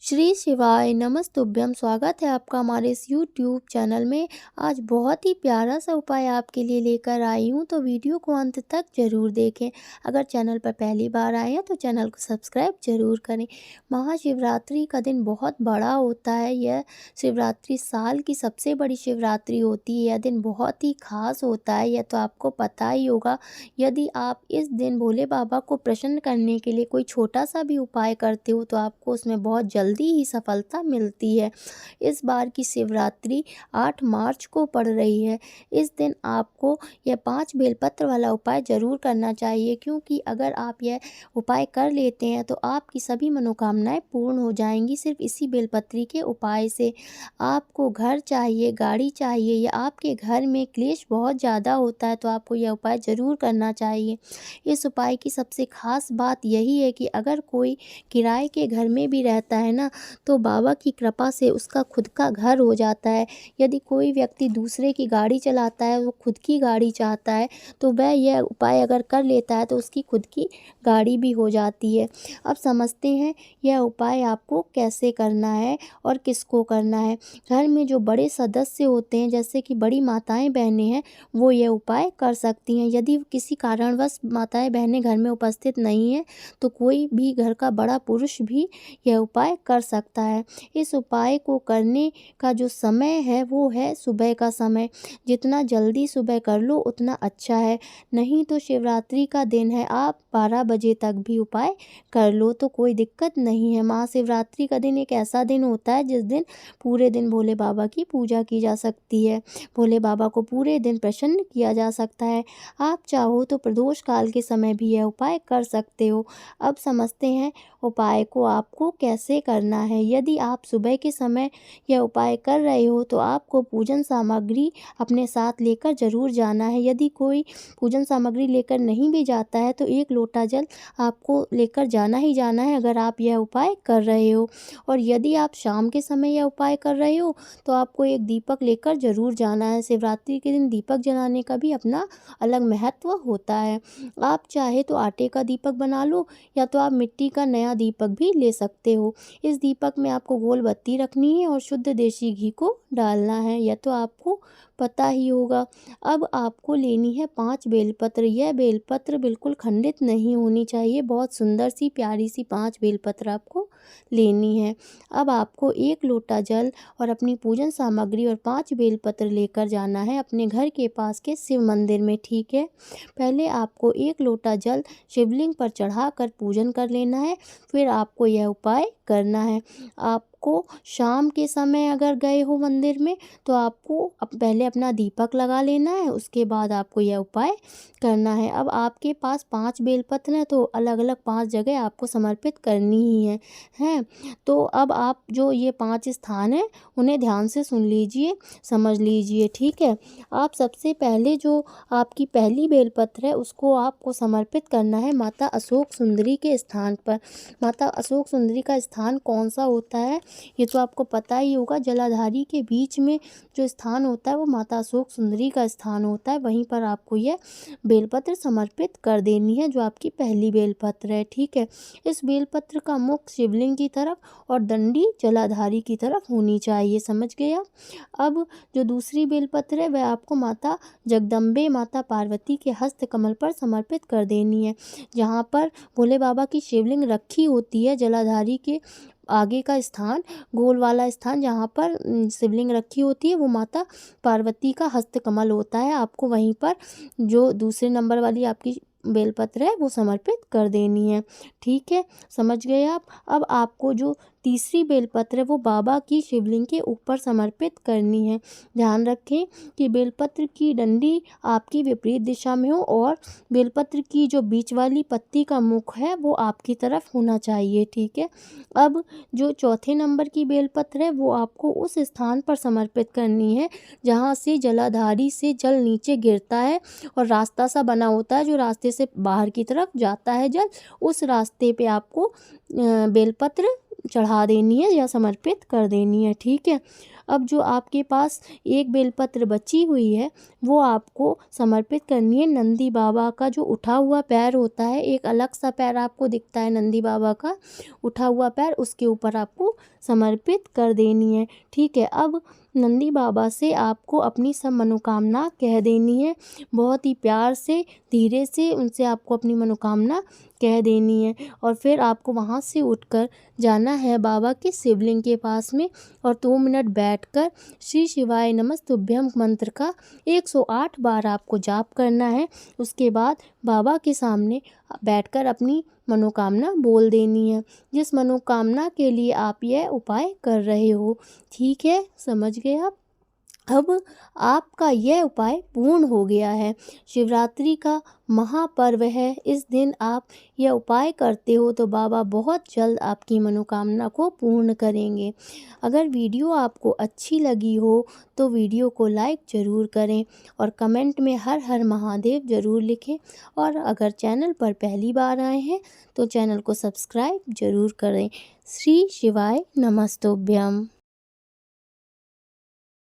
श्री शिवाय नमस्तुभ्यं। स्वागत है आपका हमारे इस यूट्यूब चैनल में। आज बहुत ही प्यारा सा उपाय आपके लिए लेकर आई हूँ, तो वीडियो को अंत तक ज़रूर देखें। अगर चैनल पर पहली बार आए हैं तो चैनल को सब्सक्राइब ज़रूर करें। महाशिवरात्रि का दिन बहुत बड़ा होता है। यह शिवरात्रि साल की सबसे बड़ी शिवरात्रि होती है। यह दिन बहुत ही खास होता है, यह तो आपको पता ही होगा। यदि आप इस दिन भोले बाबा को प्रसन्न करने के लिए कोई छोटा सा भी उपाय करते हो तो आपको उसमें बहुत जल्दी ही सफलता मिलती है। इस बार की शिवरात्रि 8 मार्च को पड़ रही है। इस दिन आपको यह 5 बेलपत्र वाला उपाय ज़रूर करना चाहिए, क्योंकि अगर आप यह उपाय कर लेते हैं तो आपकी सभी मनोकामनाएं पूर्ण हो जाएंगी सिर्फ इसी बेलपत्री के उपाय से। आपको घर चाहिए, गाड़ी चाहिए, या आपके घर में क्लेश बहुत ज़्यादा होता है तो आपको यह उपाय ज़रूर करना चाहिए। इस उपाय की सबसे खास बात यही है कि अगर कोई किराए के घर में भी रहता है ना, तो बाबा की कृपा से उसका खुद का घर हो जाता है। यदि कोई व्यक्ति दूसरे की गाड़ी चलाता है, वो खुद की गाड़ी चाहता है, तो वह यह उपाय अगर कर लेता है तो उसकी खुद की गाड़ी भी हो जाती है। अब समझते हैं यह उपाय आपको कैसे करना है और किसको करना है। घर में जो बड़े सदस्य होते हैं, जैसे कि बड़ी माताएं बहनें हैं, वो यह उपाय कर सकती हैं। यदि किसी कारणवश माताएं बहनें घर में उपस्थित नहीं हैं, तो कोई भी घर का बड़ा पुरुष भी यह उपाय कर सकता है। इस उपाय को करने का जो समय है वो है सुबह का समय। जितना जल्दी सुबह कर लो उतना अच्छा है, नहीं तो शिवरात्रि का दिन है, आप 12 बजे तक भी उपाय कर लो तो कोई दिक्कत नहीं है। महाशिवरात्रि का दिन एक ऐसा दिन होता है जिस दिन पूरे दिन भोले बाबा की पूजा की जा सकती है। भोले बाबा को पूरे दिन प्रसन्न किया जा सकता है। आप चाहो तो प्रदोष काल के समय भी यह उपाय कर सकते हो। अब समझते हैं उपाय को आपको कैसे करना है। यदि आप सुबह के समय यह उपाय कर रहे हो तो आपको पूजन सामग्री अपने साथ लेकर ज़रूर जाना है। यदि कोई पूजन सामग्री लेकर नहीं भी जाता है तो 1 लोटा जल आपको लेकर जाना ही जाना है अगर आप यह उपाय कर रहे हो। और यदि आप शाम के समय यह उपाय कर रहे हो तो आपको एक दीपक लेकर ज़रूर जाना है। शिवरात्रि के दिन दीपक जलाने का भी अपना अलग महत्व होता है। आप चाहे तो आटे का दीपक बना लो, या तो आप मिट्टी का नया दीपक भी ले सकते हो। इस दीपक में आपको गोल बत्ती रखनी है और शुद्ध देसी घी को डालना है, यह तो आपको पता ही होगा। अब आपको लेनी है 5 बेलपत्र। यह बेलपत्र बिल्कुल खंडित नहीं होनी चाहिए, बहुत सुंदर सी प्यारी सी 5 बेलपत्र आपको लेनी है। अब आपको 1 लोटा जल और अपनी पूजन सामग्री और 5 बेलपत्र लेकर जाना है अपने घर के पास के शिव मंदिर में, ठीक है। पहले आपको 1 लोटा जल शिवलिंग पर चढ़ाकर पूजन कर लेना है, फिर आपको यह उपाय करना है। आपको शाम के समय अगर गए हो मंदिर में तो आपको पहले अपना दीपक लगा लेना है, उसके बाद आपको यह उपाय करना है। अब आपके पास 5 बेलपत्र हैं तो अलग अलग 5 जगह आपको समर्पित करनी ही है। तो अब आप जो ये 5 स्थान हैं उन्हें ध्यान से सुन लीजिए, समझ लीजिए, ठीक है। आप सबसे पहले जो आपकी पहली बेलपत्र है उसको आपको समर्पित करना है माता अशोक सुंदरी के स्थान पर। माता अशोक सुंदरी का स्थान कौन सा होता है ये तो आपको पता ही होगा। जलाधारी के बीच में जो स्थान होता है वो माता अशोक सुंदरी का स्थान होता है। वहीं पर आपको यह बेलपत्र समर्पित कर देनी है जो आपकी पहली बेलपत्र है, ठीक है। इस बेलपत्र का मुख शिवलिंग की तरफ और डंडी जलाधारी की तरफ होनी चाहिए, समझ गए आप। अब जो दूसरी बेलपत्र है वह आपको माता जगदम्बे माता पार्वती के हस्त कमल पर समर्पित कर देनी है। जहाँ पर भोले बाबा की शिवलिंग रखी होती है, जलाधारी के आगे का स्थान, गोल वाला स्थान जहाँ पर शिवलिंग रखी होती है वो माता पार्वती का हस्त कमल होता है। आपको वहीं पर जो दूसरे नंबर वाली आपकी बेलपत्र है वो समर्पित कर देनी है, ठीक है, समझ गए आप। अब आपको जो तीसरी बेलपत्र है वो बाबा की शिवलिंग के ऊपर समर्पित करनी है। ध्यान रखें कि बेलपत्र की डंडी आपकी विपरीत दिशा में हो और बेलपत्र की जो बीच वाली पत्ती का मुख है वो आपकी तरफ होना चाहिए, ठीक है। अब जो चौथे नंबर की बेलपत्र है वो आपको उस स्थान पर समर्पित करनी है जहाँ से जलाधारी से जल नीचे गिरता है और रास्ता सा बना होता है जो रास्ते से बाहर की तरफ जाता है जल। उस रास्ते पे आपको बेलपत्र चढ़ा देनी है या समर्पित कर देनी है। ठीक है। अब जो आपके पास एक बेलपत्र बची हुई है वो आपको समर्पित करनी है। नंदी बाबा का जो उठा हुआ पैर होता है, एक अलग सा पैर आपको दिखता है नंदी बाबा का उठा हुआ पैर, उसके ऊपर आपको समर्पित कर देनी है। ठीक है। अब नंदी बाबा से आपको अपनी सब मनोकामना कह देनी है। बहुत ही प्यार से, धीरे से उनसे आपको अपनी मनोकामना कह देनी है और फिर आपको वहाँ से उठकर जाना है बाबा के शिवलिंग के पास में और 2 मिनट बैठकर श्री शिवाय नमस्तुभ्यम मंत्र का 108 बार आपको जाप करना है। उसके बाद बाबा के सामने बैठकर अपनी मनोकामना बोल देनी है, जिस मनोकामना के लिए आप यह उपाय कर रहे हो। ठीक है, समझ गए आप? अब आपका यह उपाय पूर्ण हो गया है। शिवरात्रि का महापर्व है, इस दिन आप यह उपाय करते हो तो बाबा बहुत जल्द आपकी मनोकामना को पूर्ण करेंगे। अगर वीडियो आपको अच्छी लगी हो तो वीडियो को लाइक ज़रूर करें और कमेंट में हर हर महादेव ज़रूर लिखें। और अगर चैनल पर पहली बार आए हैं तो चैनल को सब्सक्राइब ज़रूर करें। श्री शिवाय नमस्तुभ्यम।